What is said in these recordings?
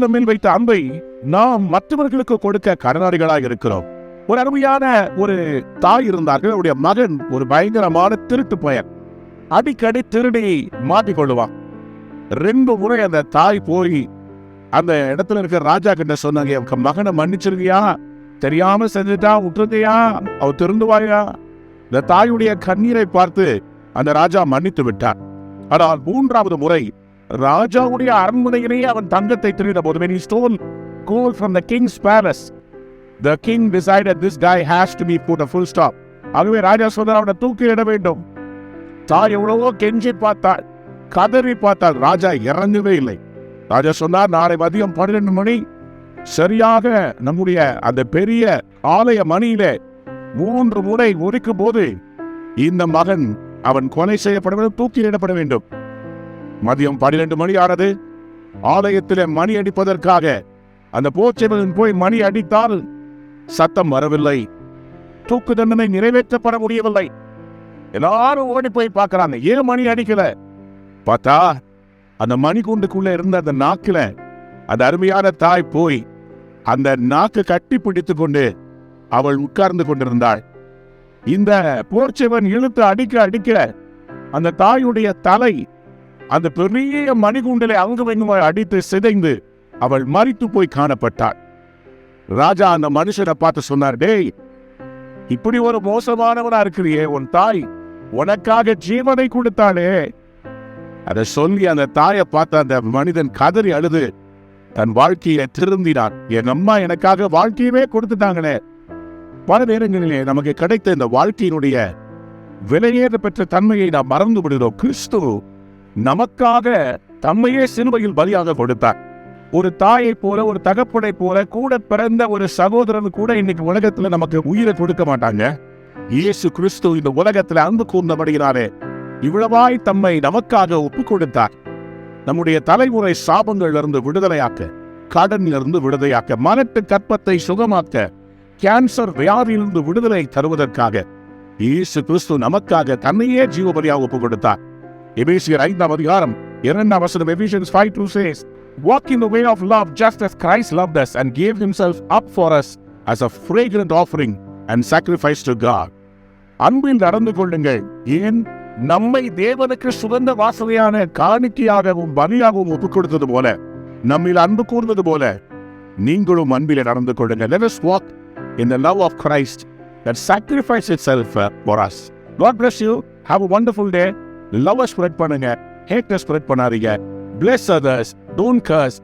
நம்மில் வைத்த அன்பை நாம் மற்றவர்களுக்கு கொடுக்க கடனாளிகளாக இருக்கிறோம். ஒரு அருமையான ஒரு தாய் இருந்தார்கள். அவருடைய மகன் ஒரு பயங்கரமான திருட்டு பயன். அடிக்கடி திருடி மாட்டிக்கொள்ளுவான். 2 முறை அந்த தாய் போய் அந்த இடத்துல இருக்கிற ராஜா கிட்ட சொன்னாங்க, என் மகனை மன்னிச்சிருக்கியா, தெரியாம செஞ்சுட்டா, விட்டுருக்கியா, அவ திருந்துவாயா? இந்த தாயுடைய கண்ணீரை பார்த்து அந்த ராஜா மன்னித்து விட்டார். ஆனால் 3வது முறை ராஜாவுடைய அரண்மனையிலேயே அவன் தங்கத்தை திருடின போது, when he stole gold from the king's palace, the king decided this guy has to be put a full stop. ஆகவே ராஜா சொன்னார், அவனை தூக்கிலிட வேண்டும். தாய் எவ்வளவோ கெஞ்சி பார்த்தாள், கதறி பார்த்தாள், ராஜா இறங்கவே இல்லை. ராஜா சொன்னார், நாளை மதியம் 12 மணி சரியாக நம்முடைய அந்த பெரிய ஆலய மணியிலே 3 முறை ஒலிக்கும் போது இந்த மகன் அவன் கொலை செய்யப்பட வேண்டும், தூக்கிலிடப்பட வேண்டும். மதியம் 12 மணி ஆனது. ஆலயத்திலே மணி அடிப்பதற்காக அந்த போர்ச்சேவகன் போய் மணி அடித்தால் சத்தம் வரவில்லை. தூக்கு தண்டனை நிறைவேற்றப்பட முடியவில்லை. எல்லாரும் ஓடி போய் பார்க்கறாங்க, ஏன் மணி அடிக்கல? பார்த்தா அந்த மணிக்கூண்டுக்குள்ள இருந்த அந்த நாக்குல அந்த அருமையான தாய் போய் அந்த நாக்கு கட்டி பிடித்துக் கொண்டு அவள் உட்கார்ந்து கொண்டிருந்தாள். இந்த போர்ச்சேவன் இழுத்து அடிக்க அடிக்க அந்த தாயுடைய தலை அந்த பெரிய மணிகூண்டிலே அங்குவெங்குமாய் அடித்து சிதைந்து அவள் மரித்து போய் காணப்பட்டாள். ராஜா அந்த மனுஷனை பார்த்து சொன்னார், டேய், இப்படி ஒரு மோசமானவனா இருக்கிறியே, உன் தாய் உனக்காக ஜீவனை கொடுத்தாளே. அதை சொல்லி அந்த தாயை பார்த்த அந்த மனிதன் கதறி அழுது தன் வாழ்க்கையை திருந்தினான். என் அம்மா எனக்காக வாழ்க்கையவே கொடுத்துட்டாங்களே. பல நேரங்களிலே நமக்கு கிடைத்த இந்த வாழ்க்கையினுடைய விலையேற பெற்ற தன்மையை நாம் மறந்து விடுகிறோம். கிறிஸ்து நமக்காக தம்மையே சிலுவையில் பலியாக கொடுத்தார். ஒரு தாயை போல, ஒரு தகப்பனை போல, கூட பிறந்த ஒரு சகோதரன் கூட இன்னைக்கு உலகத்துல நமக்கு உயிரை கொடுக்க மாட்டாங்க. இயேசு கிறிஸ்து இந்த உலகத்துல அன்பு கூர்ந்தபடியினாலே இவ்வளவாய் தம்மை நமக்காக ஒப்பு கொடுத்தார். நம்முடைய தலைமுறை சாபங்கள்ல இருந்து விடுதலையாக்க, கடனில் இருந்து விடுதலையாக்க, மனட்டு கற்பத்தை சுகமாக்க, கேன்சர் வியாதியிலிருந்து விடுதலை தருவதற்காக இயேசு கிறிஸ்து நமக்காக தன்னையே ஜீவபலியாக ஒப்பு கொடுத்தார். எபேசியர் 5ஆம் அதிகாரம் 2ஆம் வசனம், Ephesians 5:2 says, walk in the way of love just as Christ loved us and gave himself up for us as a fragrant offering and sacrifice to God. அன்பில் நடந்து கொள்ளுங்கள். ஏன்? நம்மை தேவனுக்கு சுகந்த வாசனையான காணிக்கையாகவும் பலியாகவும் ஒப்புக் கொடுத்தது போல, நம்மில் அன்பு கூர்ந்தது போல நீங்களும் அன்பில் நடந்து கொள்ளுங்கள். Let us walk in the love of Christ that sacrificed itself for us. God bless you. Have a wonderful day. Love spread பண்ணுங்க, hate spread பண்ணாதீங்க. Bless others, don't curse,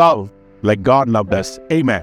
love like God loved us. Amen.